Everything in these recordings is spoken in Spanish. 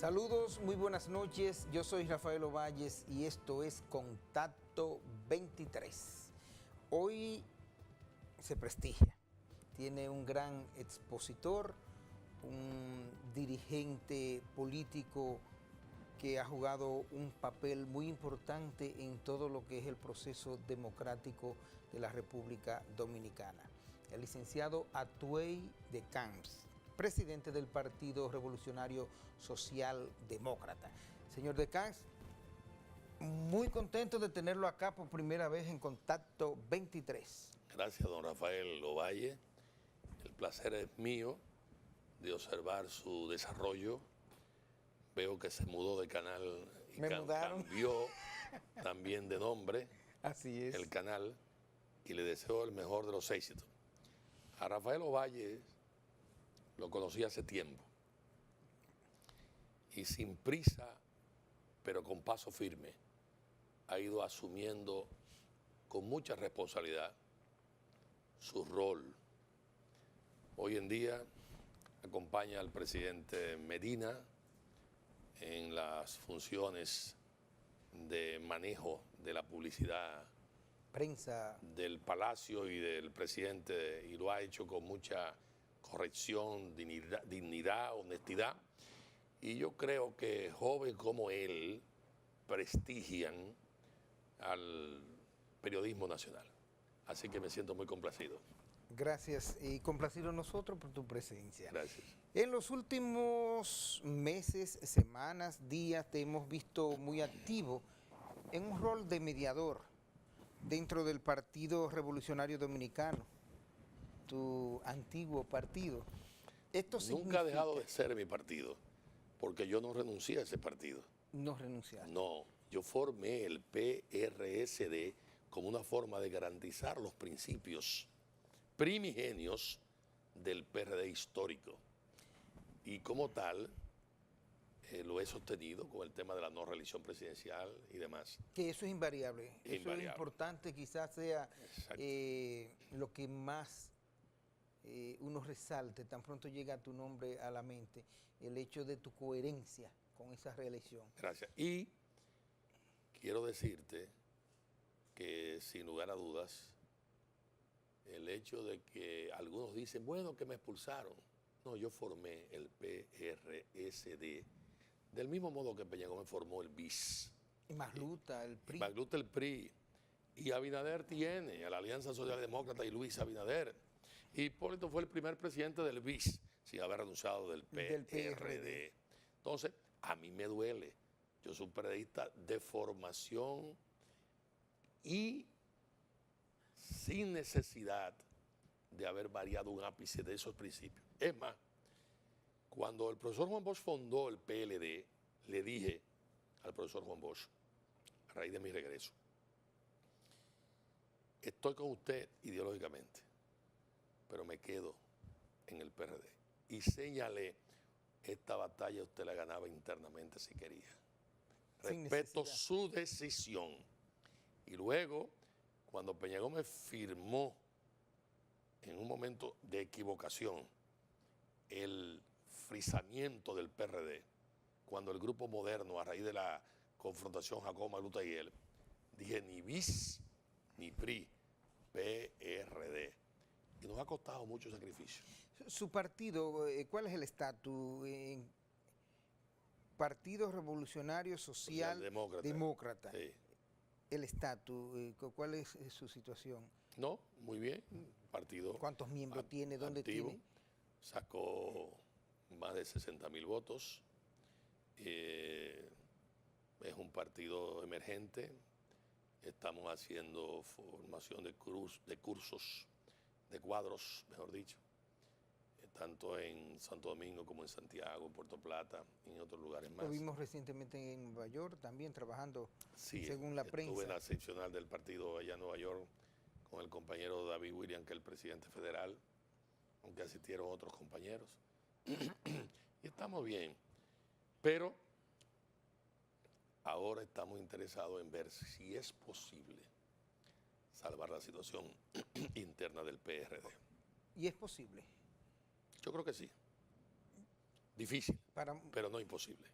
Saludos, muy buenas noches. Yo soy Rafael Ovalles y esto es Contacto 23. Hoy se prestigia. Tiene un gran expositor, un dirigente político que ha jugado un papel muy importante en todo lo que es el proceso democrático de la República Dominicana. El licenciado Atuey de Camps, presidente del Partido Revolucionario Social Demócrata. Señor de Camps, muy contento de tenerlo acá por primera vez en Contacto 23. Gracias, don Rafael Ovalle. El placer es mío de observar su desarrollo. Veo que se mudó de canal y cambió también de nombre. Así es. El canal, y le deseo el mejor de los éxitos. A Rafael Ovalle lo conocí hace tiempo y sin prisa, pero con paso firme, ha ido asumiendo con mucha responsabilidad su rol. Hoy en día acompaña al presidente Medina en las funciones de manejo de la publicidad, prensa del Palacio y del presidente, y lo ha hecho con mucha corrección, dignidad, honestidad. Y yo creo que jóvenes como él prestigian al periodismo nacional. Así que me siento muy complacido. Gracias, y complacido nosotros por tu presencia. Gracias. En los últimos meses, semanas, días, te hemos visto muy activo en un rol de mediador dentro del Partido Revolucionario Dominicano, tu antiguo partido. Esto nunca ha dejado de ser mi partido, porque yo no renuncié a ese partido. No renunciaste. No, yo formé el PRSD como una forma de garantizar los principios primigenios del PRD histórico. Y como tal, lo he sostenido con el tema de la no reelección presidencial y demás. Que eso es invariable. Eso es importante, quizás sea lo que más uno resalte, tan pronto llega tu nombre a la mente, el hecho de tu coherencia con esa reelección. Gracias. Y quiero decirte que, sin lugar a dudas, el hecho de que algunos dicen, bueno, que me expulsaron. No, yo formé el PRSD del mismo modo que Peña Gómez formó el BIS. Y Magluta, el PRI. Magluta, el PRI. Y Abinader tiene a la Alianza Social Demócrata y Luis Abinader. Y Hipólito fue el primer presidente del BIS, sin haber renunciado del PRD. Entonces, a mí me duele. Yo soy un periodista de formación y sin necesidad de haber variado un ápice de esos principios. Es más, cuando el profesor Juan Bosch fundó el PLD, le dije al profesor Juan Bosch, a raíz de mi regreso, estoy con usted ideológicamente, pero me quedo en el PRD. Y señalé, esta batalla usted la ganaba internamente si quería. Respeto su decisión. Y luego, cuando Peña Gómez firmó, en un momento de equivocación, el frisamiento del PRD, cuando el Grupo Moderno, a raíz de la confrontación Jacobo Magluta y él, dije ni BIS ni PRI, PRD. Y nos ha costado mucho sacrificio. Su partido, ¿cuál es el estatus? Partido Revolucionario Social Demócrata. Sí. El estatus, ¿cuál es su situación? No, muy bien. Partido. ¿Cuántos miembros tiene? ¿Dónde activo, tiene? Sacó más de 60,000 votos. Es un partido emergente. Estamos haciendo formación de cursos, de cuadros, mejor dicho, tanto en Santo Domingo como en Santiago, en Puerto Plata y en otros lugares más. Lo vimos recientemente en Nueva York también trabajando, sí, según la prensa. Estuve en la seccional del partido allá en Nueva York con el compañero David William, que es el presidente federal, aunque asistieron otros compañeros. Y estamos bien, pero ahora estamos interesados en ver si es posible salvar la situación interna del PRD. ¿Y es posible? Yo creo que sí. Difícil, pero no imposible.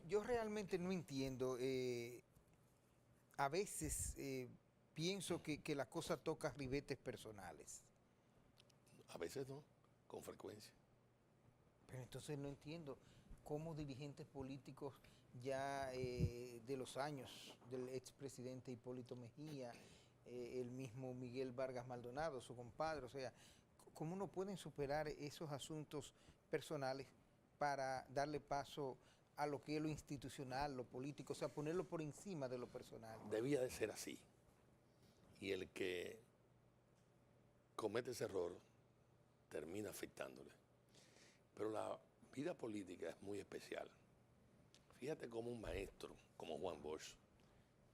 Yo realmente no entiendo. A veces pienso que la cosa toca ribetes personales. A veces no, con frecuencia. Pero entonces no entiendo cómo dirigentes políticos ya de los años del expresidente Hipólito Mejía, el mismo Miguel Vargas Maldonado, su compadre, o sea, cómo no pueden superar esos asuntos personales para darle paso a lo que es lo institucional, lo político, o sea, ponerlo por encima de lo personal. Debía de ser así. Y el que comete ese error termina afectándole. Pero la vida política es muy especial. Fíjate cómo un maestro como Juan Bosch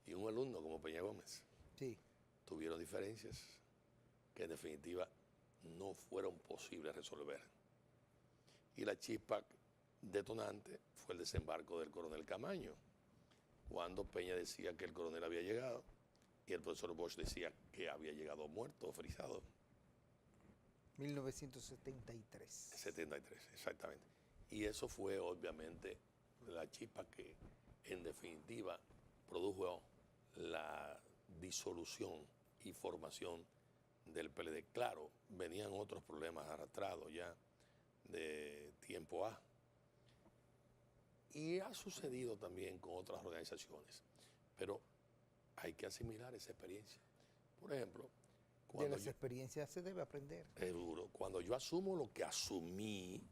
y un alumno como Peña Gómez Sí. tuvieron diferencias que en definitiva no fueron posibles resolver. Y la chispa detonante fue el desembarco del coronel Camaño, cuando Peña decía que el coronel había llegado y el profesor Bosch decía que había llegado muerto o frisado. 1973. 73, exactamente. Y eso fue obviamente la chispa que en definitiva produjo la disolución y formación del PLD. Claro, venían otros problemas arrastrados ya de tiempo A. Y ha sucedido también con otras organizaciones, pero hay que asimilar esa experiencia. Por ejemplo, de las experiencias se debe aprender. Seguro, cuando yo asumo lo que asumí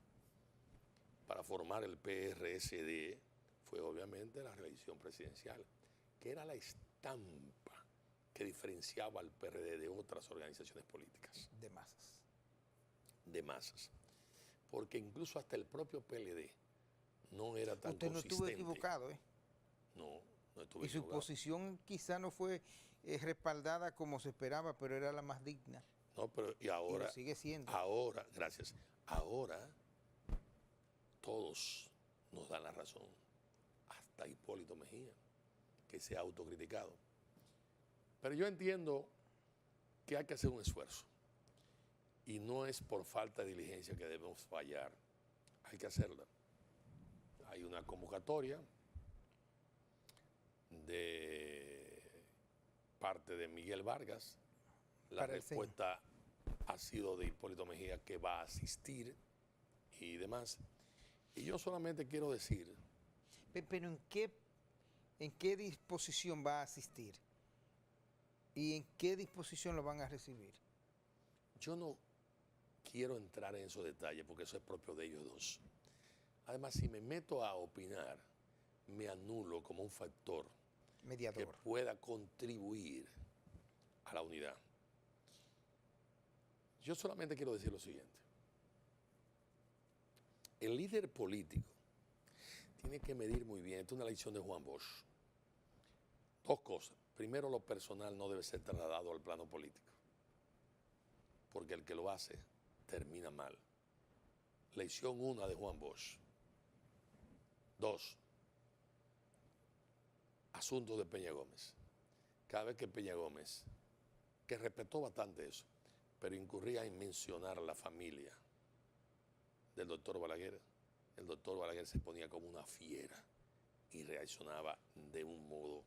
para formar el PRSD, fue obviamente la reelección presidencial, que era la estampa que diferenciaba al PRD de otras organizaciones políticas. De masas. De masas. Porque incluso hasta el propio PLD no era tan Usted no consistente. estuvo equivocado, ¿eh? No, no estuvo y equivocado. su posición quizá no fue respaldada como se esperaba, pero era la más digna. No, pero y ahora. Y lo sigue siendo. Ahora, gracias. Ahora todos nos dan la razón. Hasta Hipólito Mejía, que se ha autocriticado. Pero yo entiendo que hay que hacer un esfuerzo. Y no es por falta de diligencia que debemos fallar. Hay que hacerla. Hay una convocatoria de parte de Miguel Vargas. La respuesta ha sido de Hipólito Mejía, que va a asistir y demás. Y yo solamente quiero decir... Pero ¿en qué disposición va a asistir? ¿Y en qué disposición lo van a recibir? Yo no quiero entrar en esos detalles porque eso es propio de ellos dos. Además, si me meto a opinar, me anulo como un factor mediador que pueda contribuir a la unidad. Yo solamente quiero decir lo siguiente. El líder político tiene que medir muy bien. Esta es una lección de Juan Bosch. Dos cosas. Primero, lo personal no debe ser trasladado al plano político, porque el que lo hace termina mal. Lección 1 de Juan Bosch. 2. Asunto de Peña Gómez. Cada vez que Peña Gómez, que respetó bastante eso, pero incurría en mencionar a la familia del doctor Balaguer, el doctor Balaguer se ponía como una fiera y reaccionaba de un modo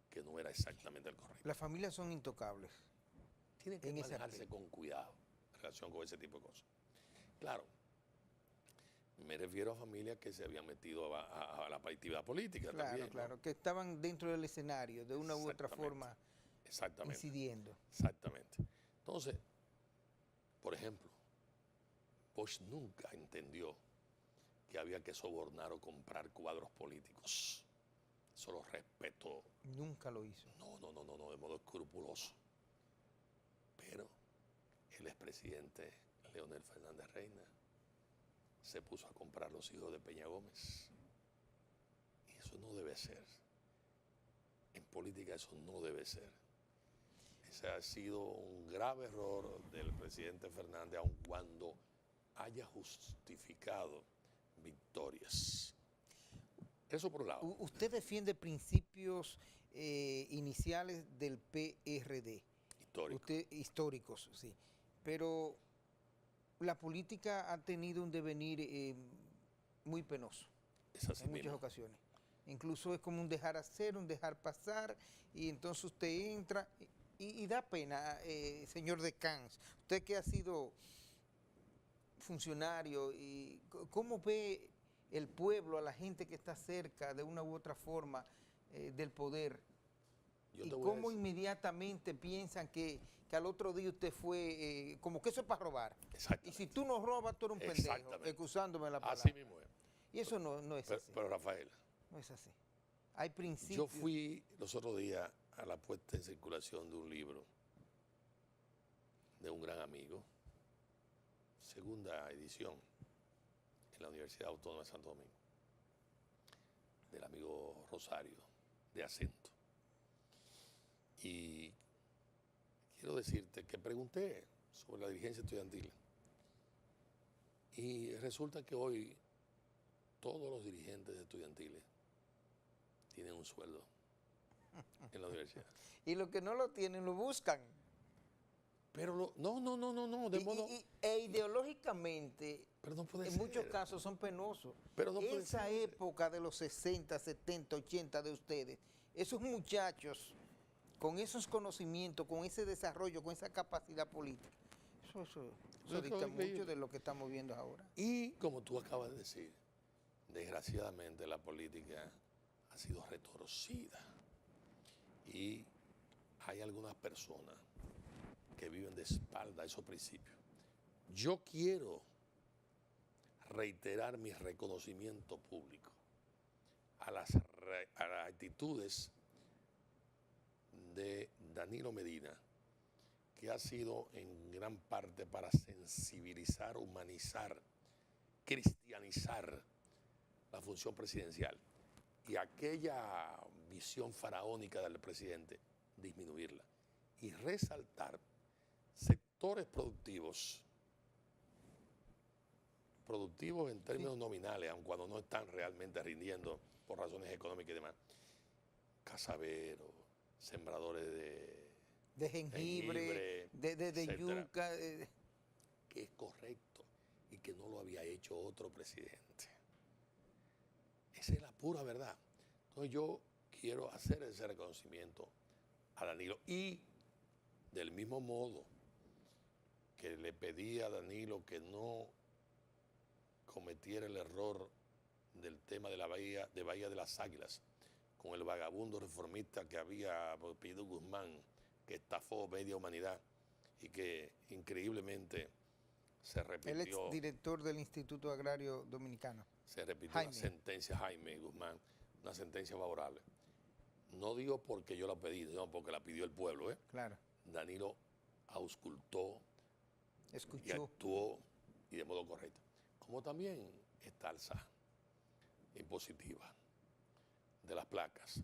que no era exactamente el correcto. Las familias son intocables. Tiene que manejarse con cuidado en relación con ese tipo de cosas. Claro, me refiero a familias que se habían metido a la actividad política también. Claro, que estaban dentro del escenario de una u otra forma incidiendo. Exactamente. Entonces, por ejemplo, Bosch nunca entendió que había que sobornar o comprar cuadros políticos. Eso lo respetó. Nunca lo hizo. No, de modo escrupuloso. Pero el expresidente Leonel Fernández Reina se puso a comprar los hijos de Peña Gómez. Y eso no debe ser. En política eso no debe ser. Ese ha sido un grave error del presidente Fernández, aun cuando haya justificado victorias. Eso por un lado. Usted defiende principios iniciales del PRD. Históricos, sí. Pero la política ha tenido un devenir muy penoso es así en mismo. muchas ocasiones. Incluso es como un dejar hacer, un dejar pasar, y entonces usted entra y da pena, señor Decans, usted que ha sido funcionario, y ¿cómo ve el pueblo, a la gente que está cerca de una u otra forma del poder? Yo ¿Y te voy a cómo decir, inmediatamente piensan que al otro día usted fue, como que eso es para robar? Y exactamente, si tú no robas, tú eres un pendejo, exactamente, excusándome la así palabra. mismo es. Y eso no es así, Pero Rafael, no es así. Hay yo principios. fui los otros días a la puesta en circulación de un libro de un gran amigo, segunda edición, en la Universidad Autónoma de Santo Domingo, del amigo Rosario, de Acento. Y quiero decirte que pregunté sobre la dirigencia estudiantil y resulta que hoy todos los dirigentes estudiantiles tienen un sueldo en la universidad. Y los que no lo tienen lo buscan. Pero no, de modo... Ideológicamente, Pero no puede en ser. muchos casos son penosos. Pero no puede Esa ser. época de los 60, 70, 80 de ustedes, esos muchachos con esos conocimientos, con ese desarrollo, con esa capacidad política, eso dicta mucho de lo que estamos viendo ahora. Y como tú acabas de decir, desgraciadamente la política ha sido retorcida. Y hay algunas personas que viven de espalda a esos principios. Yo quiero reiterar mi reconocimiento público a las actitudes de Danilo Medina, que ha sido en gran parte para sensibilizar, humanizar, cristianizar la función presidencial y aquella visión faraónica del presidente, disminuirla y resaltar sectores productivos en términos nominales, aun cuando no están realmente rindiendo por razones económicas y demás. Casaberos, sembradores de jengibre, de yuca. Que es correcto y que no lo había hecho otro presidente. Esa es la pura verdad. Entonces yo quiero hacer ese reconocimiento a Danilo y del mismo modo que le pedí a Danilo que no cometiera el error del tema de la Bahía de las Águilas, con el vagabundo reformista que había Pío Guzmán, que estafó media humanidad y que increíblemente se repitió. El exdirector del Instituto Agrario Dominicano. Se repitió la sentencia Jaime Guzmán, una sentencia favorable. No digo porque yo la pedí, sino porque la pidió el pueblo. Claro. Danilo auscultó, escuchó y actuó y de modo correcto. Como también esta alza impositiva de las placas,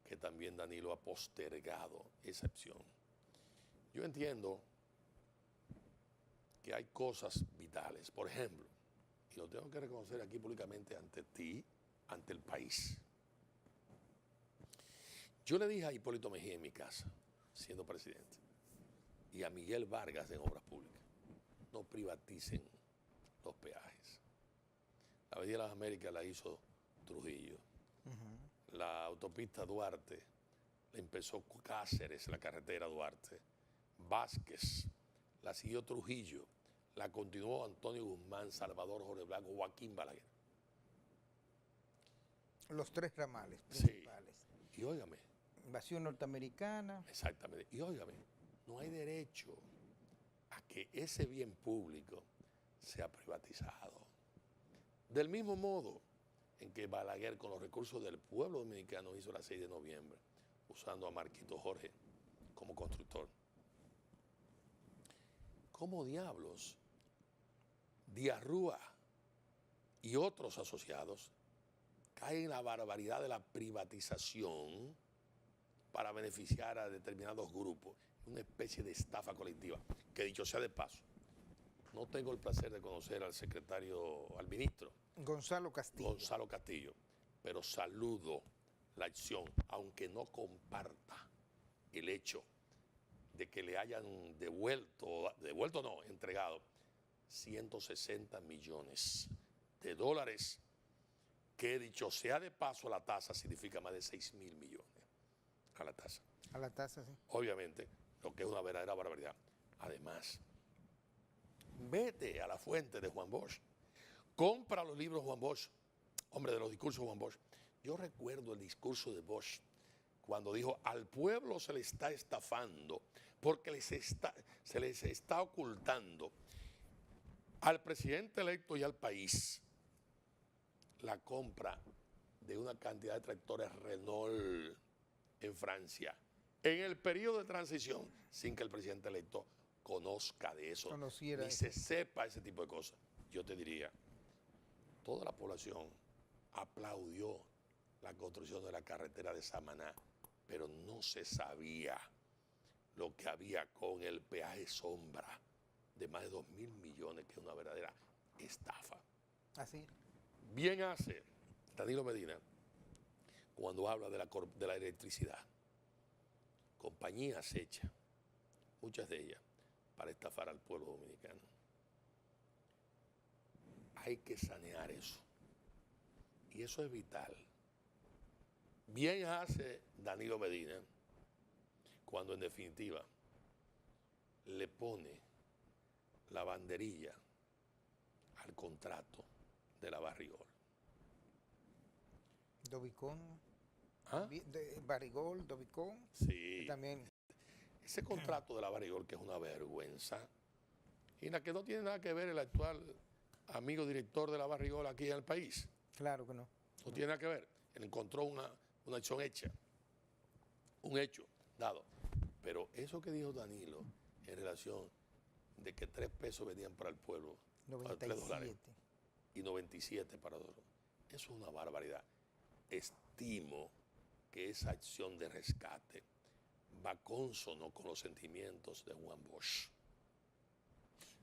que también Danilo ha postergado esa opción. Yo entiendo que hay cosas vitales, por ejemplo, y lo tengo que reconocer aquí públicamente ante ti, ante el país. Yo le dije a Hipólito Mejía en mi casa, siendo presidente, y a Miguel Vargas en Obras Públicas, no privaticen los peajes. La Avenida de las Américas la hizo Trujillo. La autopista Duarte la empezó Cáceres, la carretera Duarte. Vázquez la siguió Trujillo, la continuó Antonio Guzmán, Salvador Jorge Blanco, Joaquín Balaguer. Los tres ramales principales. Sí. Y óigame. Invasión norteamericana. Exactamente. Y óigame, no hay derecho a que ese bien público sea privatizado. Del mismo modo en que Balaguer, con los recursos del pueblo dominicano, hizo la 6 de noviembre, usando a Marquito Jorge como constructor. ¿Cómo diablos Díaz Rúa y otros asociados caen en la barbaridad de la privatización para beneficiar a determinados grupos? Una especie de estafa colectiva, que dicho sea de paso, no tengo el placer de conocer al ministro Gonzalo Castillo, pero saludo la acción, aunque no comparta el hecho de que le hayan entregado $160 millones que dicho sea de paso, la tasa significa más de 6.000 millones a la tasa. A la tasa, sí. Obviamente, lo que es una verdadera barbaridad. Además, vete a la fuente de Juan Bosch, compra los libros Juan Bosch, hombre, de los discursos de Juan Bosch. Yo recuerdo el discurso de Bosch cuando dijo, al pueblo se le está estafando porque se les está ocultando al presidente electo y al país la compra de una cantidad de tractores Renault en Francia en el periodo de transición sin que el presidente electo conozca de eso, Conociera ni se sepa ese tipo de cosas. Yo te diría, toda la población aplaudió la construcción de la carretera de Samaná, pero no se sabía lo que había con el peaje sombra de más de 2.000 millones, que es una verdadera estafa. Así. Bien hace Danilo Medina cuando habla de la electricidad. Compañías hechas, muchas de ellas, para estafar al pueblo dominicano. Hay que sanear eso. Y eso es vital. Bien hace Danilo Medina cuando en definitiva le pone la banderilla al contrato de la Barrigol. Dobicón, ¿Ah? Barrigol, Dobicón. Sí. También. Ese contrato de la Barrigol, que es una vergüenza, y en la que no tiene nada que ver el actual amigo director de la Barrigol aquí en el país. Claro que no. No tiene nada que ver. Él encontró una acción hecha, un hecho dado. Pero eso que dijo Danilo en relación de que 3 pesos venían para el pueblo, para 3 dólares, y 97 para dólares, eso es una barbaridad. Estimo que esa acción de rescate va consono con los sentimientos de Juan Bosch.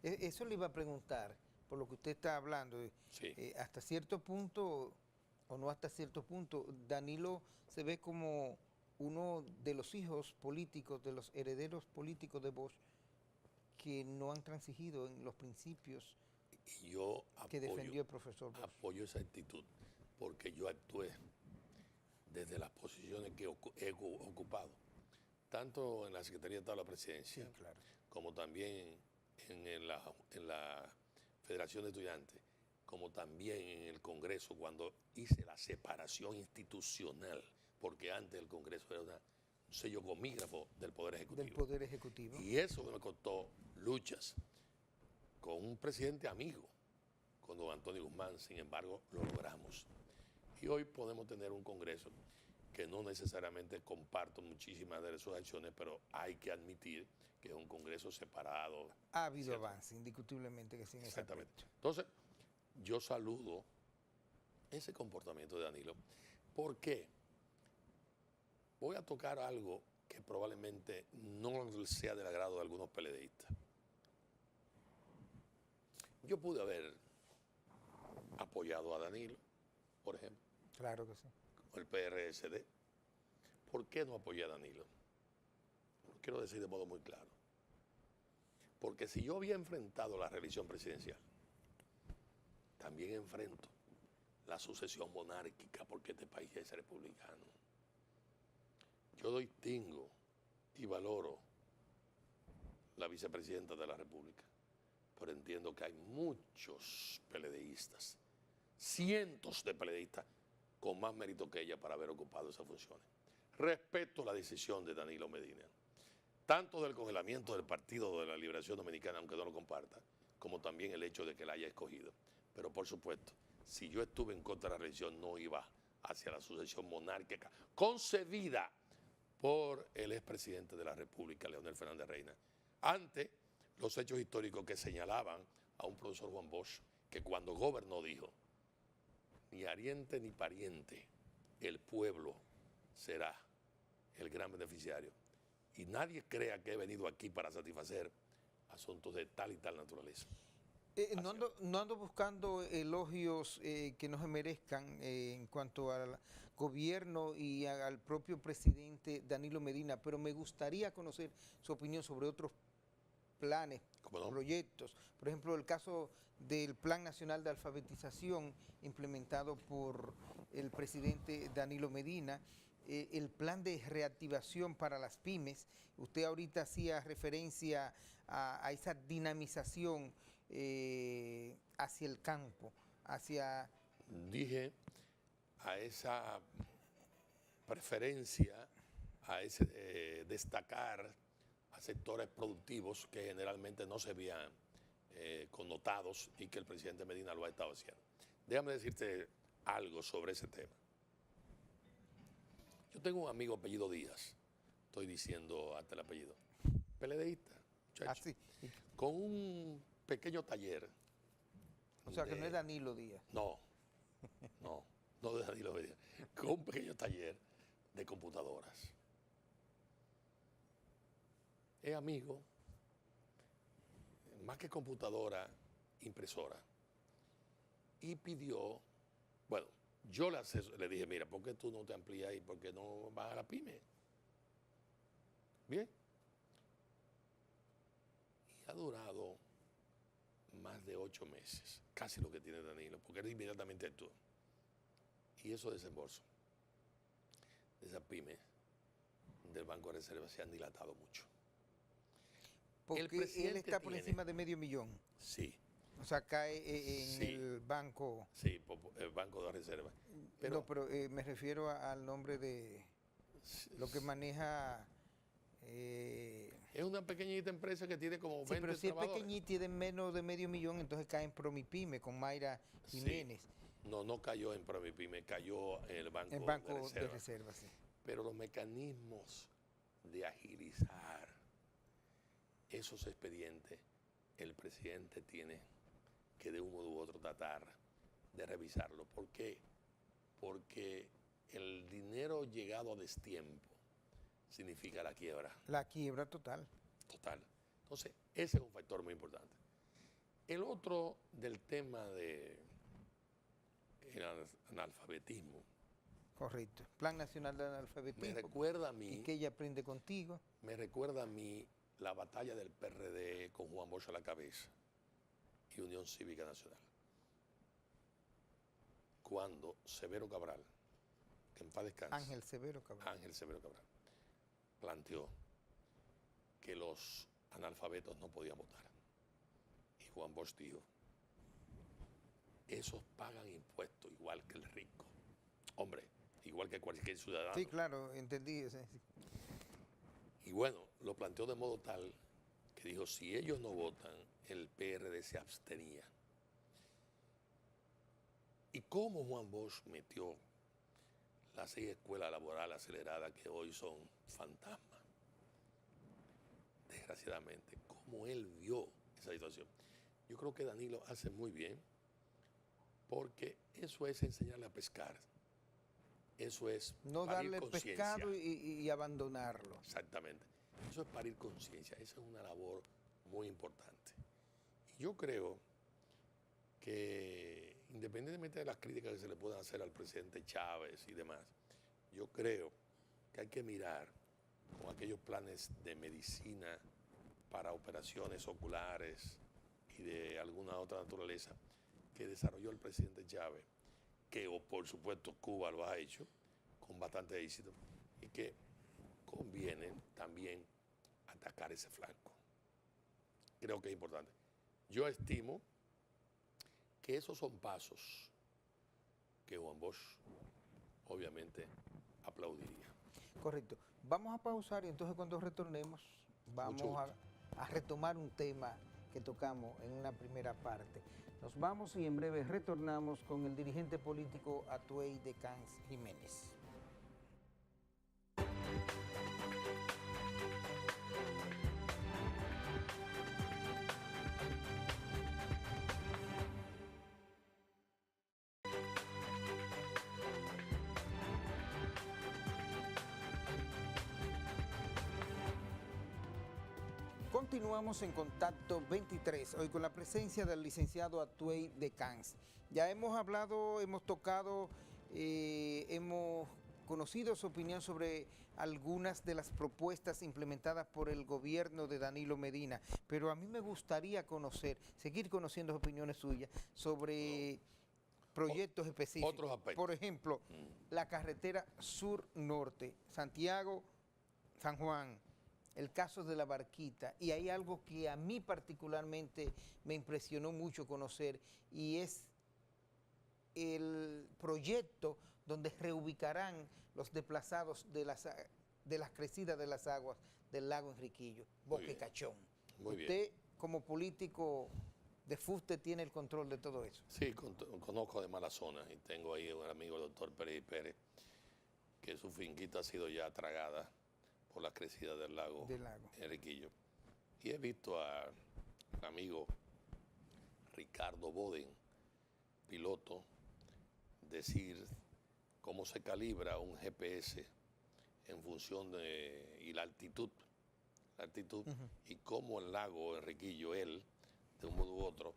Eso le iba a preguntar, por lo que usted está hablando. Sí. Hasta cierto punto, o no hasta cierto punto, Danilo se ve como uno de los hijos políticos, de los herederos políticos de Bosch, que no han transigido en los principios Y yo que defendió el profesor Bosch. apoyo esa actitud, porque yo actué desde las posiciones que he ocupado, tanto en la Secretaría de Estado de la Presidencia, Sí, claro, como también en la Federación de Estudiantes, como también en el Congreso, cuando hice la separación institucional, porque antes el Congreso era un sello gomígrafo del Poder Ejecutivo. del Poder Ejecutivo. Y eso me costó luchas con un presidente amigo, con don Antonio Guzmán. Sin embargo, lo logramos. Y hoy podemos tener un Congreso que no necesariamente comparto muchísimas de sus acciones, pero hay que admitir que es un Congreso separado. Ha habido ¿cierto? avance, indiscutiblemente que sí. Exactamente. Entonces, yo saludo ese comportamiento de Danilo. ¿Por qué? Voy a tocar algo que probablemente no sea del agrado de algunos PLDistas. Yo pude haber apoyado a Danilo, por ejemplo, Claro que sí. con el PRSD. ¿Por qué no apoyé a Danilo? Lo quiero decir de modo muy claro. Porque si yo había enfrentado la reelección presidencial, también enfrento la sucesión monárquica, porque este país es republicano. Yo distingo y valoro la vicepresidenta de la República, pero entiendo que hay muchos PLDistas, cientos de PLDistas, con más mérito que ella para haber ocupado esas funciones. Respeto la decisión de Danilo Medina, tanto del congelamiento del Partido de la Liberación Dominicana, aunque no lo comparta, como también el hecho de que la haya escogido. Pero por supuesto, si yo estuve en contra de la reelección, no iba hacia la sucesión monárquica concebida por el expresidente de la República, Leonel Fernández Reina, ante los hechos históricos que señalaban a un profesor Juan Bosch, que cuando gobernó dijo, ni ariente ni pariente, el pueblo será el gran beneficiario. Y nadie crea que he venido aquí para satisfacer asuntos de tal y tal naturaleza. No ando buscando elogios que no se merezcan en cuanto al gobierno y al propio presidente Danilo Medina, pero me gustaría conocer su opinión sobre otros planes, ¿Cómo no? proyectos. Por ejemplo, el caso del Plan Nacional de Alfabetización implementado por el presidente Danilo Medina, el plan de reactivación para las pymes. Usted ahorita hacía referencia a esa dinamización hacia el campo, hacia... Dije a esa preferencia, a ese destacar a sectores productivos que generalmente no se veían connotados y que el presidente Medina lo ha estado haciendo. Déjame decirte algo sobre ese tema. Yo tengo un amigo apellido Díaz, estoy diciendo hasta el apellido, PLDista, muchacho, con un pequeño taller. O sea, que no es Danilo Díaz. No de Danilo Díaz, con un pequeño taller de computadoras. Es amigo, más que computadora, impresora. Y pidió, bueno, yo le dije, mira, ¿por qué tú no te amplías y por qué no vas a la pyme? Bien. Y ha durado más de 8 meses, casi lo que tiene Danilo, porque él inmediatamente actuó. Y esos desembolsos de esa pyme del Banco de Reserva se han dilatado mucho. Porque él está por encima de $500,000. Sí. O sea, cae en el banco. Sí, el Banco de Reserva. Pero, no, pero me refiero al nombre de lo que maneja. Es una pequeñita empresa que tiene como 20 pero si trabajadores. Es pequeñita y tiene menos de $500,000, entonces cae en Promipyme con Mayra Jiménez. Sí. No cayó en Promipyme, cayó en el Banco, de Reserva. Sí. Pero los mecanismos de agilizar esos expedientes, el presidente tiene que de un modo u otro tratar de revisarlo. ¿Por qué? Porque el dinero llegado a destiempo significa la quiebra. La quiebra total. Total. Entonces, ese es un factor muy importante. El otro del tema de el analfabetismo. Correcto. Plan Nacional de Analfabetismo. Me recuerda a mí. Y que ella aprende contigo. Me recuerda a mí la batalla del PRD con Juan Bosch a la cabeza y Unión Cívica Nacional. Cuando Severo Cabral, que en paz descanse, Ángel Severo Cabral, planteó que los analfabetos no podían votar. Y Juan Bosch dijo, esos pagan impuestos igual que el rico. Hombre, igual que cualquier ciudadano. Sí, claro, entendí. Sí. Y bueno, lo planteó de modo tal que dijo, si ellos no votan, el PRD se abstenía. ¿Y cómo Juan Bosch metió las 6 escuelas laborales aceleradas que hoy son fantasmas? Desgraciadamente, cómo él vio esa situación. Yo creo que Danilo hace muy bien, porque eso es enseñarle a pescar. Eso es no darle pescado y abandonarlo. Exactamente. Eso es parir conciencia. Esa es una labor muy importante. Y yo creo que, independientemente de las críticas que se le puedan hacer al presidente Chávez y demás, yo creo que hay que mirar con aquellos planes de medicina para operaciones oculares y de alguna otra naturaleza que desarrolló el presidente Chávez, que por supuesto Cuba lo ha hecho con bastante éxito, y que conviene también atacar ese flanco. Creo que es importante. Yo estimo que esos son pasos que Juan Bosch obviamente aplaudiría. Correcto. Vamos a pausar y entonces cuando retornemos vamos a retomar un tema que tocamos en una primera parte. Nos vamos y en breve retornamos con el dirigente político Atuey de Cans Jiménez. Continuamos en Contacto 23, hoy con la presencia del licenciado Atuey de Cans. Ya hemos hablado, hemos tocado, hemos conocido su opinión sobre algunas de las propuestas implementadas por el gobierno de Danilo Medina, pero a mí me gustaría seguir conociendo opiniones suyas sobre proyectos específicos. Otros aspectos. Por ejemplo, la carretera sur-norte, Santiago-San Juan, el caso de la Barquita, y hay algo que a mí particularmente me impresionó mucho conocer, y es el proyecto donde reubicarán los desplazados de las crecidas de las aguas del lago Enriquillo, Boque Cachón. Muy bien. Usted, como político de fuste, tiene el control de todo eso. Sí, conozco de mala zona y tengo ahí un amigo, el doctor Pérez, que su finquita ha sido ya tragada por las crecidas del lago Enriquillo. Y he visto al amigo Ricardo Boden, piloto, decir cómo se calibra un GPS en función de la altitud y cómo el lago Enriquillo, él, de un modo u otro,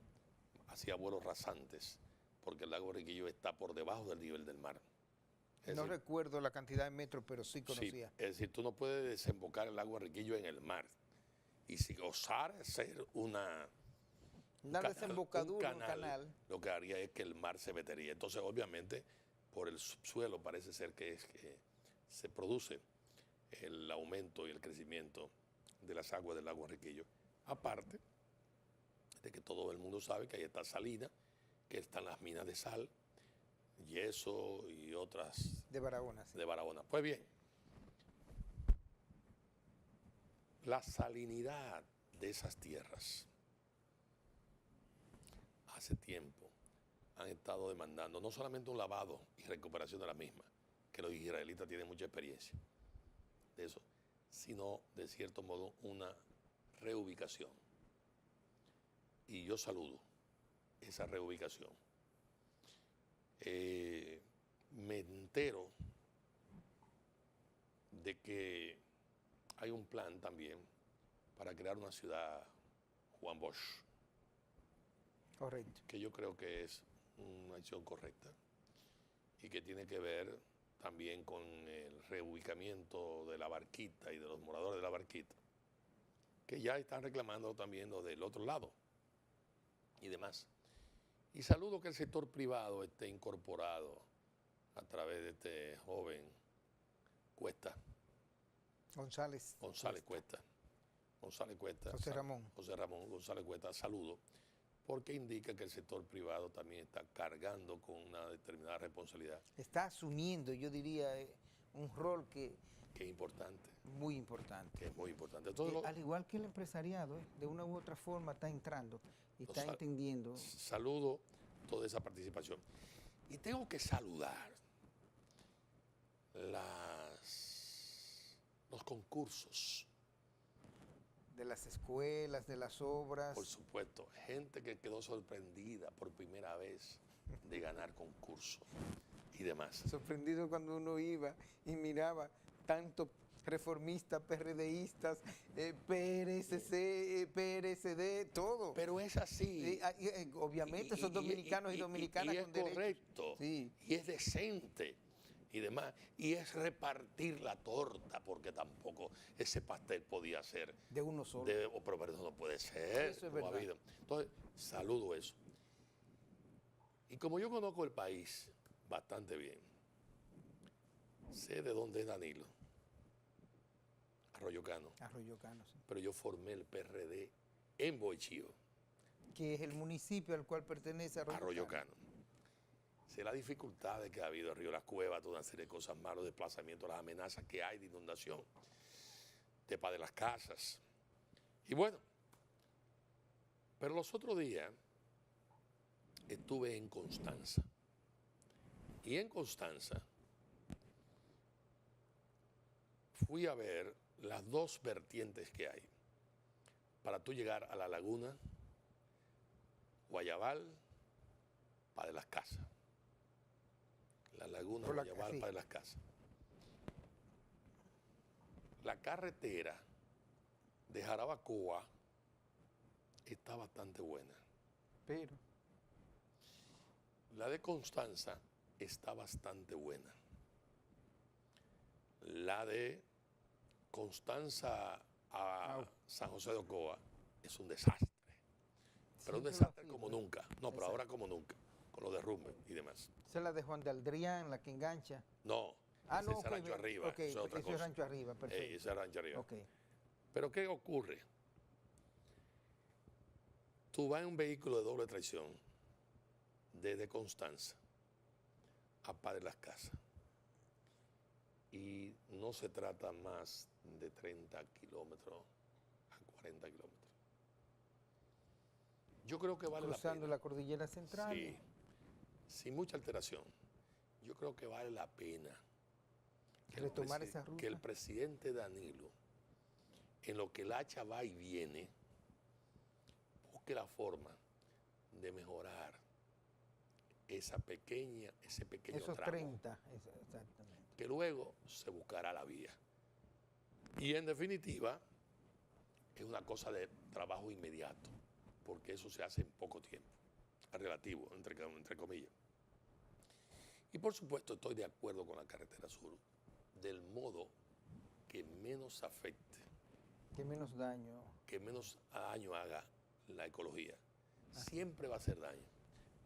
hacía vuelos rasantes, porque el lago Enriquillo está por debajo del nivel del mar. No recuerdo la cantidad de metros, pero sí conocía. Sí, es decir, tú no puedes desembocar el lago Enriquillo en el mar. Y si osara ser una desembocadura, un canal, lo que haría es que el mar se metería. Entonces, obviamente, por el subsuelo parece ser que se produce el aumento y el crecimiento de las aguas del lago Enriquillo. Aparte de que todo el mundo sabe que ahí está Salina, que están las minas de sal, yeso y otras de Barahona. Sí. De Barahona. Pues bien, la salinidad de esas tierras hace tiempo han estado demandando no solamente un lavado y recuperación de la misma, que los israelitas tienen mucha experiencia de eso, sino de cierto modo una reubicación. Y yo saludo esa reubicación. Me entero de que hay un plan también para crear una ciudad Juan Bosch. Correcto. Que yo creo que es una acción correcta y que tiene que ver también con el reubicamiento de la Barquita y de los moradores de la Barquita, que ya están reclamando también lo del otro lado y demás. Y saludo que el sector privado esté incorporado a través de este joven Cuesta. González Cuesta. José Ramón González Cuesta, saludo, porque indica que el sector privado también está cargando con una determinada responsabilidad. Está asumiendo, yo diría, un rol que es importante. Muy importante. Que es muy importante. Al igual que el empresariado, de una u otra forma está entrando y está entendiendo. Saludo toda esa participación. Y tengo que saludar los concursos. De las escuelas, de las obras. Por supuesto, gente que quedó sorprendida por primera vez de ganar concursos y demás. Sorprendido cuando uno iba y miraba tanto reformistas, PRDistas, PRSC, PRSD, todo. Pero es así. Obviamente son dominicanos y dominicanas con derechos. Y es correcto, sí. Y es decente y demás. Y es repartir la torta, porque tampoco ese pastel podía ser de uno solo. Pero eso no puede ser. Eso es verdad. Entonces, saludo eso. Y como yo conozco el país bastante bien, sé de dónde es Danilo. Arroyo Cano, sí. Pero yo formé el PRD en Boichío. Que es el municipio al cual pertenece Arroyo Cano. Sé la dificultad que ha habido en Río Las Cuevas, toda una serie de cosas malas, desplazamientos, las amenazas que hay de inundación, tepa de las casas. Y bueno, pero los otros días estuve en Constanza. Y en Constanza fui a ver las dos vertientes que hay para tú llegar a la laguna Guayabal para de las Casas. La laguna Guayabal para de las Casas. La carretera de Jarabacoa está bastante buena. Pero la de Constanza está bastante buena. La de Constanza a San José de Ocoa es un desastre. Pero un desastre como nunca. No, pero ahora como nunca. Con los derrumbes y demás. Esa es la de Juan de Aldrián, la que engancha. No, ese es Rancho Arriba. Okay, eso es otra cosa. Es Rancho Arriba, perfecto. Ese es Rancho Arriba. Okay. Pero ¿qué ocurre? Tú vas en un vehículo de doble tracción desde Constanza a Padre Las Casas y no se trata más de 30 kilómetros a 40 kilómetros. Yo creo que vale la pena. Cruzando la cordillera central. Sí, sin mucha alteración. Yo creo que vale la pena retomar esa ruta. Que el presidente Danilo, en lo que el hacha va y viene, busque la forma de mejorar ese pequeño esos tramo. 30, exactamente. Que luego se buscará la vía. Y en definitiva, es una cosa de trabajo inmediato, porque eso se hace en poco tiempo, relativo, entre comillas. Y por supuesto estoy de acuerdo con la carretera sur, del modo que menos afecte. Que menos daño. Que menos daño haga la ecología. Siempre va a hacer daño,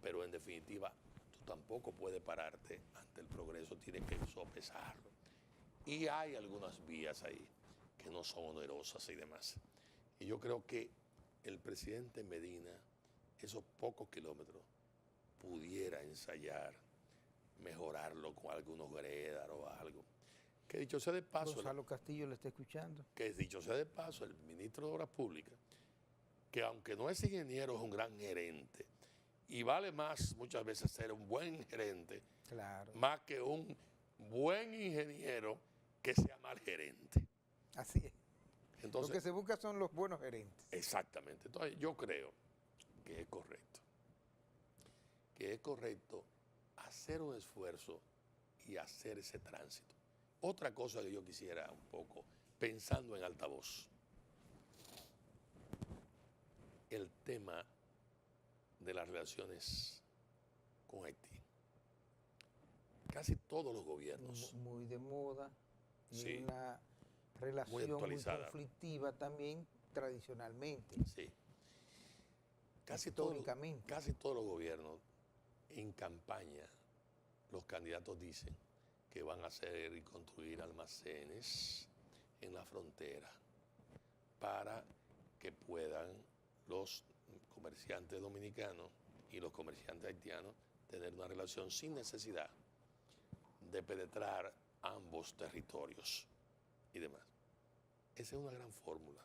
pero en definitiva tú tampoco puedes pararte ante el progreso, tienes que sopesarlo. Y hay algunas vías ahí que no son onerosas y demás. Y yo creo que el presidente Medina, esos pocos kilómetros, pudiera ensayar, mejorarlo con algunos grédaros o algo. Que dicho sea de paso... Gonzalo Castillo le está escuchando. Que dicho sea de paso, el ministro de Obras Públicas, que aunque no es ingeniero, es un gran gerente. Y vale más muchas veces ser un buen gerente, claro, más que un buen ingeniero que sea mal gerente. Así es. Entonces, lo que se busca son los buenos gerentes. Exactamente. Entonces yo creo que es correcto hacer un esfuerzo y hacer ese tránsito. Otra cosa que yo quisiera un poco, pensando en altavoz, el tema de las relaciones con Haití. Casi todos los gobiernos. Muy de moda. Y sí, una relación muy conflictiva también tradicionalmente. Sí. Históricamente. Casi todos los gobiernos en campaña, los candidatos dicen que van a hacer y construir almacenes en la frontera para que puedan los comerciantes dominicanos y los comerciantes haitianos tener una relación sin necesidad de penetrar ambos territorios y demás. Esa es una gran fórmula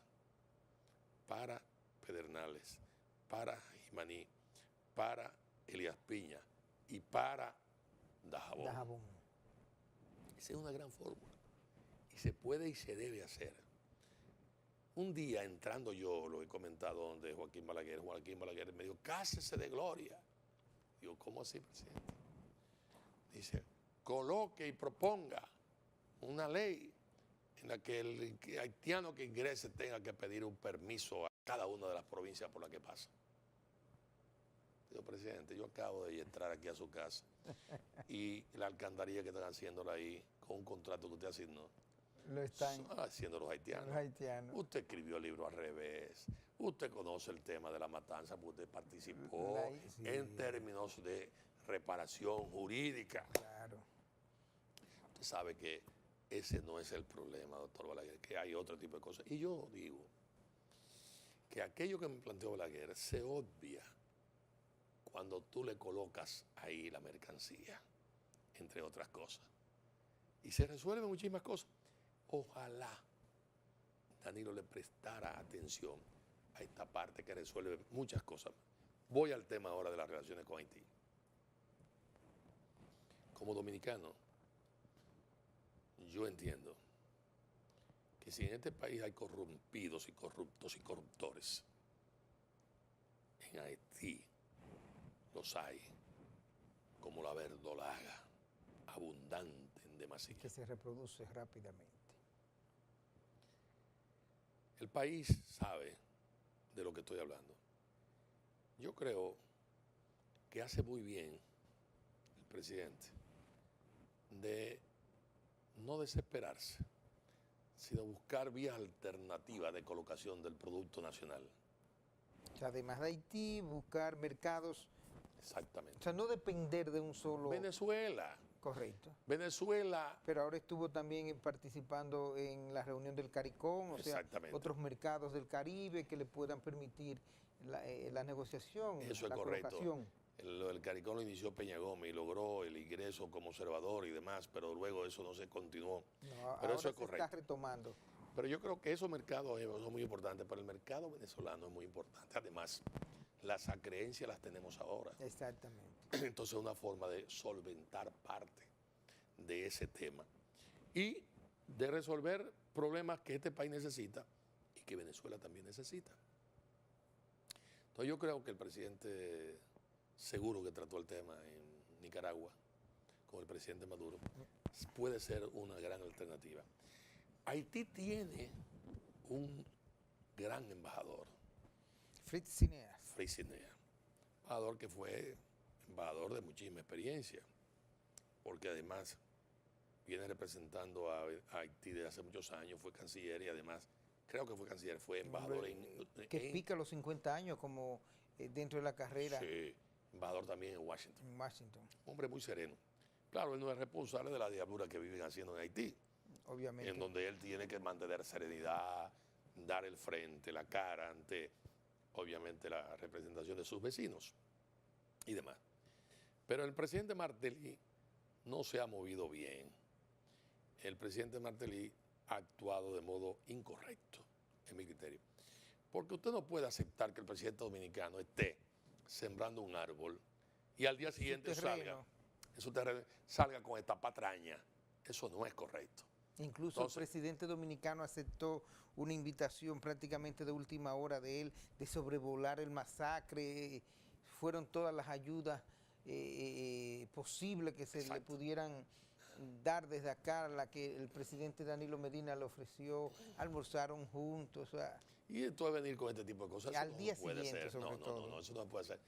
para Pedernales, para Jimaní, para Elías Piña y para Dajabón. Esa es una gran fórmula y se puede y se debe hacer. Un día entrando yo, lo he comentado donde Joaquín Balaguer me dijo, cásese de gloria. Digo, ¿cómo así, presidente? Dice, coloque y proponga una ley en la que el haitiano que ingrese tenga que pedir un permiso a cada una de las provincias por las que pasa. Digo, presidente, yo acabo de entrar aquí a su casa y la alcantarilla que están haciéndola ahí con un contrato que usted asignó, lo están haciendo los haitianos. Usted escribió el libro al revés. Usted conoce el tema de la matanza, porque usted participó en términos de reparación jurídica. Claro. Usted sabe que ese no es el problema, doctor Balaguer, que hay otro tipo de cosas. Y yo digo que aquello que me planteó Balaguer se obvia cuando tú le colocas ahí la mercancía, entre otras cosas. Y se resuelven muchísimas cosas. Ojalá Danilo le prestara atención a esta parte que resuelve muchas cosas. Voy al tema ahora de las relaciones con Haití. Como dominicano, yo entiendo que si en este país hay corrompidos y corruptos y corruptores, en Haití los hay como la verdolaga, abundante en demasía. Que se reproduce rápidamente. El país sabe de lo que estoy hablando. Yo creo que hace muy bien el presidente de no desesperarse, sino buscar vías alternativas de colocación del producto nacional. O sea, además de Haití, buscar mercados. Exactamente. O sea, no depender de un solo. Venezuela. Correcto. Venezuela. Pero ahora estuvo también participando en la reunión del CARICOM, o sea, otros mercados del Caribe que le puedan permitir la negociación, eso es la correcto. colocación. El CARICOM lo inició Peña Gómez y logró el ingreso como observador y demás, pero luego eso no se continuó. No, pero ahora eso es se correcto. está retomando. Pero yo creo que esos mercados son muy importantes, pero el mercado venezolano es muy importante. Además, las acreencias las tenemos ahora. Exactamente. Entonces, una forma de solventar parte de ese tema y de resolver problemas que este país necesita y que Venezuela también necesita. Entonces, yo creo que el presidente seguro que trató el tema en Nicaragua con el presidente Maduro puede ser una gran alternativa. Haití tiene un gran embajador, Fritz Cineas. Fritz Cineas, embajador que fue embajador de muchísima experiencia, porque además viene representando a Haití desde hace muchos años, fue canciller y además, creo que fue canciller, fue embajador que pica los 50 años como dentro de la carrera. Sí, embajador también en Washington. En Washington. Hombre muy sereno. Claro, él no es responsable de la diablura que viven haciendo en Haití. Obviamente. En donde él tiene que mantener serenidad, dar el frente, la cara ante, obviamente, la representación de sus vecinos y demás. Pero el presidente Martelly no se ha movido bien. El presidente Martelly ha actuado de modo incorrecto, en mi criterio. Porque usted no puede aceptar que el presidente dominicano esté sembrando un árbol y al día siguiente salga en su terreno, salga con esta patraña. Eso no es correcto. Incluso el presidente dominicano aceptó una invitación prácticamente de última hora de él de sobrevolar el masacre. Fueron todas las ayudas posibles que se le pudieran dar desde acá, la que el presidente Danilo Medina le ofreció, almorzaron juntos. O sea, y esto es venir con este tipo de cosas. Al día siguiente, sobre todo. No, eso no puede ser.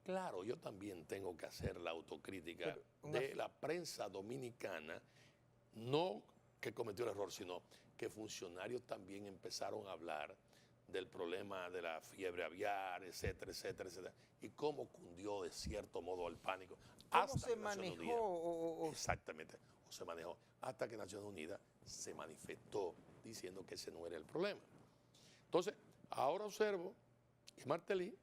Claro, yo también tengo que hacer la autocrítica de la prensa dominicana, no que cometió el error, sino que funcionarios también empezaron a hablar del problema de la fiebre aviar, etcétera, etcétera, etcétera, y cómo cundió de cierto modo el pánico. ¿Cómo se manejó? Exactamente, o se manejó hasta que Naciones Unidas se manifestó diciendo que ese no era el problema. Entonces, ahora observo que Martelly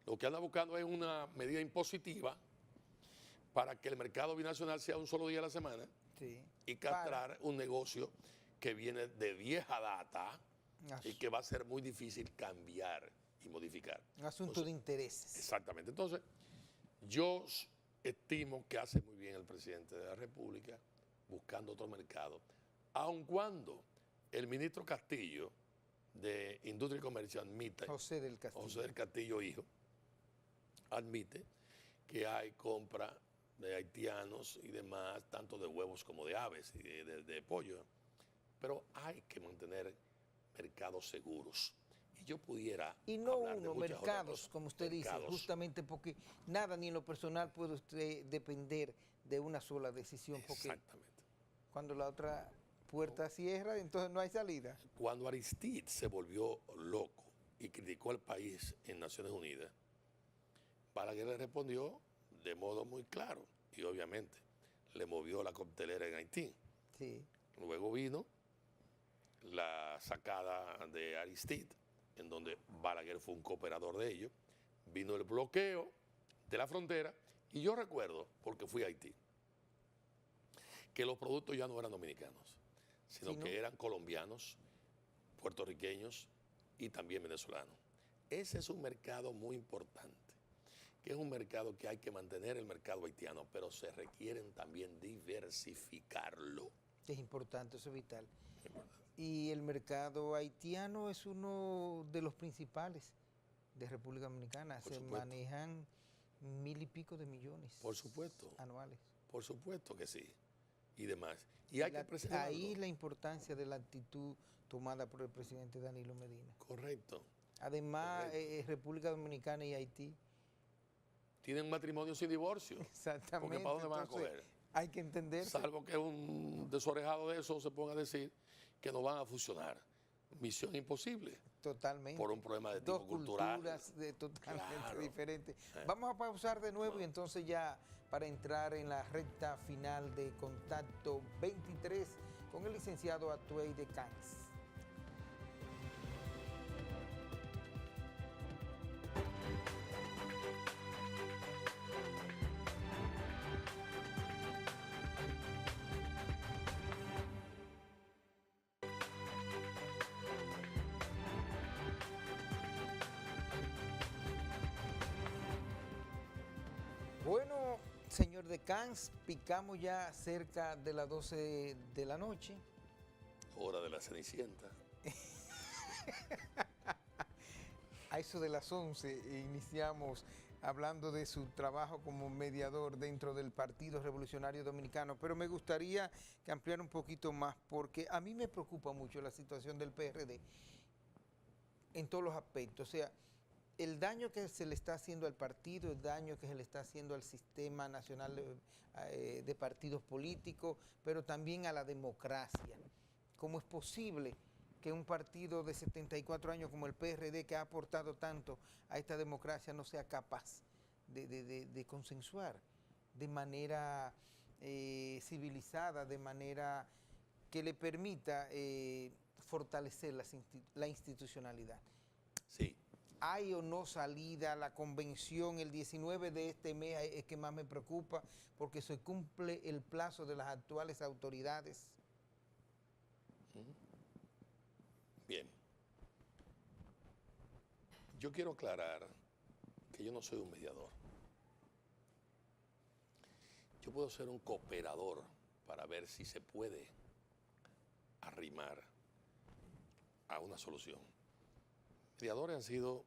lo que anda buscando es una medida impositiva para que el mercado binacional sea un solo día a la semana. Sí, y castrar un negocio que viene de vieja data y que va a ser muy difícil cambiar y modificar. Un asunto de intereses. Exactamente. Entonces, yo estimo que hace muy bien el presidente de la República buscando otro mercado, aun cuando el ministro Castillo de Industria y Comercio admite, José del Castillo hijo, admite que hay compra de haitianos y demás, tanto de huevos como de aves y de pollo. Pero hay que mantener mercados seguros. Y yo pudiera y no uno, mercados, como usted dice, justamente porque nada ni en lo personal puede usted depender de una sola decisión. Porque exactamente. Cuando la otra puerta cierra, entonces no hay salida. Cuando Aristide se volvió loco y criticó al país en Naciones Unidas, Balaguer le respondió de modo muy claro y obviamente le movió la coctelera en Haití. Sí. Luego vino la sacada de Aristide, en donde Balaguer fue un cooperador de ello. Vino el bloqueo de la frontera y yo recuerdo, porque fui a Haití, que los productos ya no eran dominicanos, sino que eran colombianos, puertorriqueños y también venezolanos. Ese es un mercado muy importante, que es un mercado que hay que mantener, el mercado haitiano, pero se requieren también diversificarlo. Es importante, eso es vital. Y el mercado haitiano es uno de los principales de República Dominicana. Se manejan 1.000 y pico de millones. Por supuesto. Anuales. Por supuesto que sí. Y demás. Y hay que preservarlo. Ahí la importancia de la actitud tomada por el presidente Danilo Medina. Correcto. Además, República Dominicana y Haití tienen matrimonio sin divorcio. Exactamente. Porque ¿para dónde van a coger? Hay que entender. Salvo que un desorejado de eso se ponga a decir que no van a fusionar. Misión imposible. Totalmente. Por un problema de Dos tipo cultural. culturas totalmente Claro. diferentes. Vamos a pausar de nuevo y entonces ya para entrar en la recta final de Contacto 23 con el licenciado Atuey de Cans. Bueno, señor de Cans, picamos ya cerca de las 12 de la noche. Hora de la Cenicienta. A eso de las 11 iniciamos hablando de su trabajo como mediador dentro del Partido Revolucionario Dominicano, pero me gustaría que ampliara un poquito más porque a mí me preocupa mucho la situación del PRD en todos los aspectos. O sea, el daño que se le está haciendo al partido, el daño que se le está haciendo al sistema nacional de partidos políticos, pero también a la democracia. ¿Cómo es posible que un partido de 74 años como el PRD, que ha aportado tanto a esta democracia, no sea capaz de consensuar de manera civilizada, de manera que le permita fortalecer la institucionalidad? Sí. ¿Hay o no salida? La convención el 19 de este mes es que más me preocupa porque se cumple el plazo de las actuales autoridades. Bien. Yo quiero aclarar que yo no soy un mediador. Yo puedo ser un cooperador para ver si se puede arrimar a una solución. Mediadores han sido,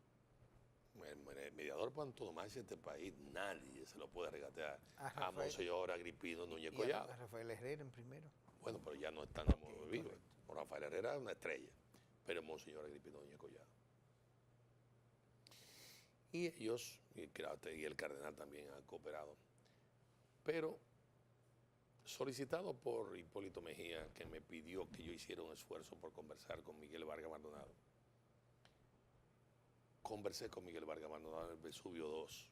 el mediador para antonomasia de este país, nadie se lo puede regatear a Monseñor Agripino Núñez Collado. A Rafael Herrera en primero. Bueno, pero ya no están vivos. Rafael Herrera es una estrella, pero Monseñor Agripino Núñez Collado. Y ellos, y el cardenal también han cooperado. Pero solicitado por Hipólito Mejía, que me pidió que yo hiciera un esfuerzo por conversar con Miguel Vargas Maldonado. Conversé con Miguel Vargas Maldonado en el Vesubio 2.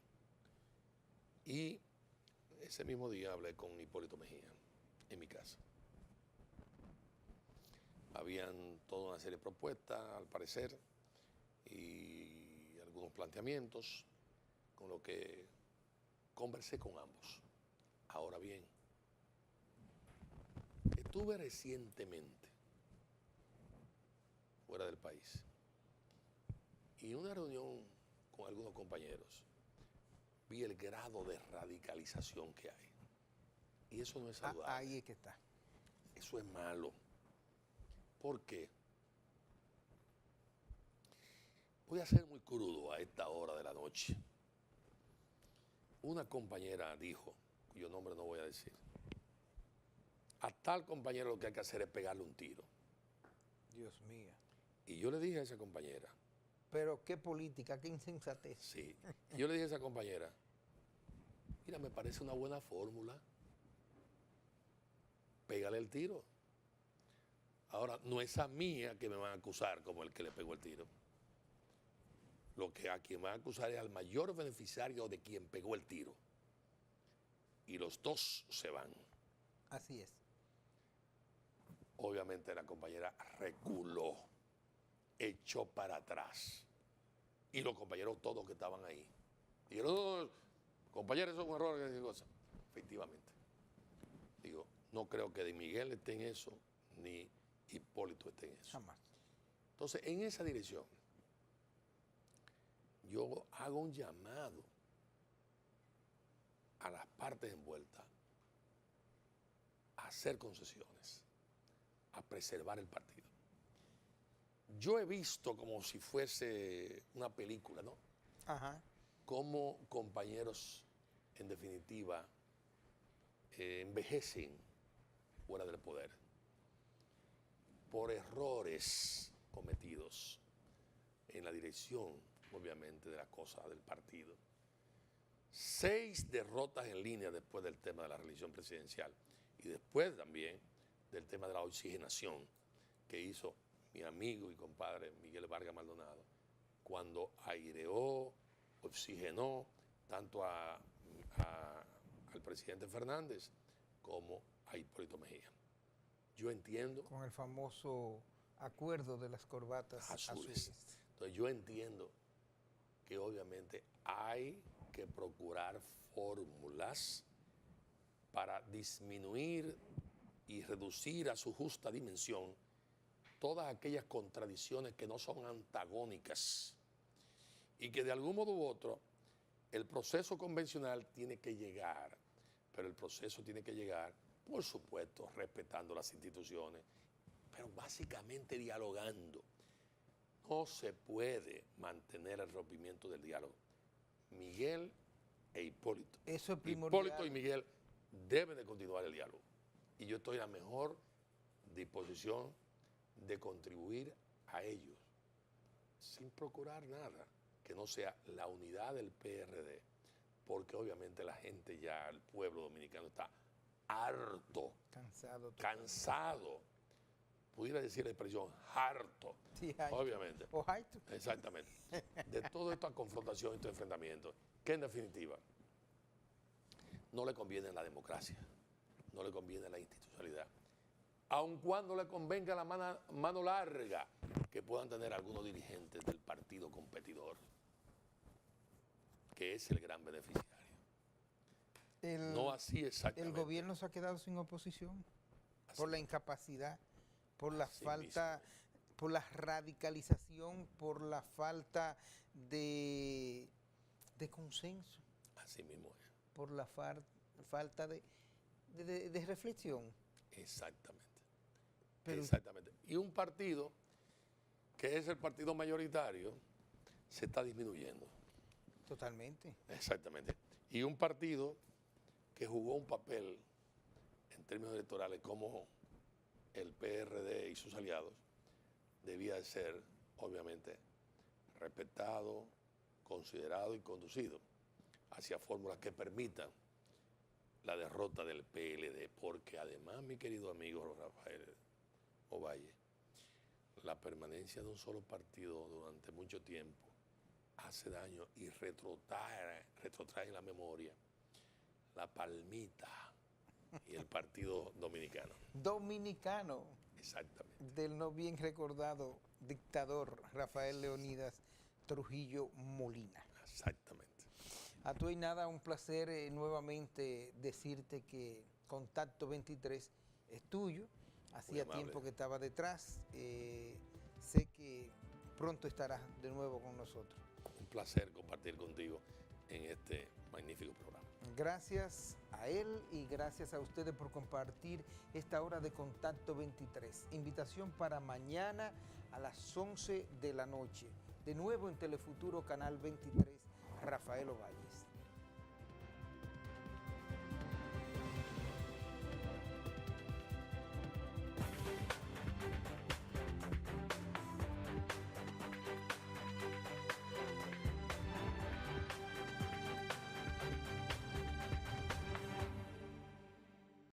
Y ese mismo día hablé con Hipólito Mejía en mi casa. Habían toda una serie de propuestas, al parecer, y algunos planteamientos, con lo que conversé con ambos. Ahora bien, estuve recientemente fuera del país y en una reunión con algunos compañeros vi el grado de radicalización que hay. Y eso no es saludable. Ahí es que está. Eso es malo. ¿Por qué? Voy a ser muy crudo a esta hora de la noche. Una compañera dijo, cuyo nombre no voy a decir, a tal compañero lo que hay que hacer es pegarle un tiro. Dios mío. Y yo le dije a esa compañera. Pero qué política, qué insensatez. Sí. Y yo le dije a esa compañera, mira, me parece una buena fórmula. Pégale el tiro. Ahora, no es a mí a que me van a acusar como el que le pegó el tiro. Lo que a quien van a acusar es al mayor beneficiario de quien pegó el tiro. Y los dos se van. Así es. Obviamente la compañera reculó, echó para atrás. Y los compañeros todos que estaban ahí dijeron, no, compañeros, eso es un error. Efectivamente. Digo, no creo que de Miguel esté en eso, ni Hipólito esté en eso. Jamás. Entonces, en esa dirección, yo hago un llamado a las partes envueltas a hacer concesiones, a preservar el partido. Yo he visto como si fuese una película, ¿no? Ajá. Cómo compañeros, en definitiva, envejecen fuera del poder por errores cometidos en la dirección, obviamente, de la cosa del partido. 6 derrotas en línea después del tema de la reelección presidencial y después también del tema de la oxigenación que hizo mi amigo y compadre Miguel Vargas Maldonado, cuando aireó, oxigenó tanto al presidente Fernández como a Hipólito Mejía. Yo entiendo... Con el famoso acuerdo de las corbatas azules. Entonces yo entiendo que obviamente hay que procurar fórmulas para disminuir y reducir a su justa dimensión todas aquellas contradicciones que no son antagónicas y que de algún modo u otro el proceso convencional tiene que llegar, pero el proceso tiene que llegar, por supuesto, respetando las instituciones, pero básicamente dialogando. No se puede mantener el rompimiento del diálogo. Miguel e Hipólito. Eso es primordial. Hipólito y Miguel deben de continuar el diálogo. Y yo estoy en la mejor disposición de contribuir a ellos, sin procurar nada que no sea la unidad del PRD, porque obviamente la gente ya, el pueblo dominicano está harto, cansado, pudiera decir la expresión harto, sí, obviamente, o harto, exactamente, de toda esta confrontación, estos enfrentamientos, que en definitiva no le conviene a la democracia, no le conviene a la institucionalidad, aun cuando le convenga la mano larga que puedan tener algunos dirigentes del partido competidor, que es el gran beneficiario. No así exactamente. El gobierno se ha quedado sin oposición por la incapacidad, por la falta, por la radicalización, por la falta de consenso. Así mismo es. Por la falta de reflexión. Exactamente. Pero, exactamente. Y un partido que es el partido mayoritario se está disminuyendo. Totalmente. Exactamente. Y un partido que jugó un papel en términos electorales como el PRD y sus aliados, debía de ser, obviamente, respetado, considerado y conducido hacia fórmulas que permitan la derrota del PLD, porque además, mi querido amigo Rafael Ovalle, la permanencia de un solo partido durante mucho tiempo hace daño y retrotrae en la memoria la palmita y el Partido Dominicano. Dominicano. Exactamente. Del no bien recordado dictador Rafael Leónidas Trujillo Molina. Exactamente. A tú y nada, un placer nuevamente decirte que Contacto 23 es tuyo. Hacía tiempo que estaba detrás. Sé que pronto estarás de nuevo con nosotros. Un placer compartir contigo en este magnífico programa. Gracias a él y gracias a ustedes por compartir esta hora de Contacto 23. Invitación para mañana a las 11 de la noche. De nuevo en Telefuturo Canal 23, Rafael Ovalles.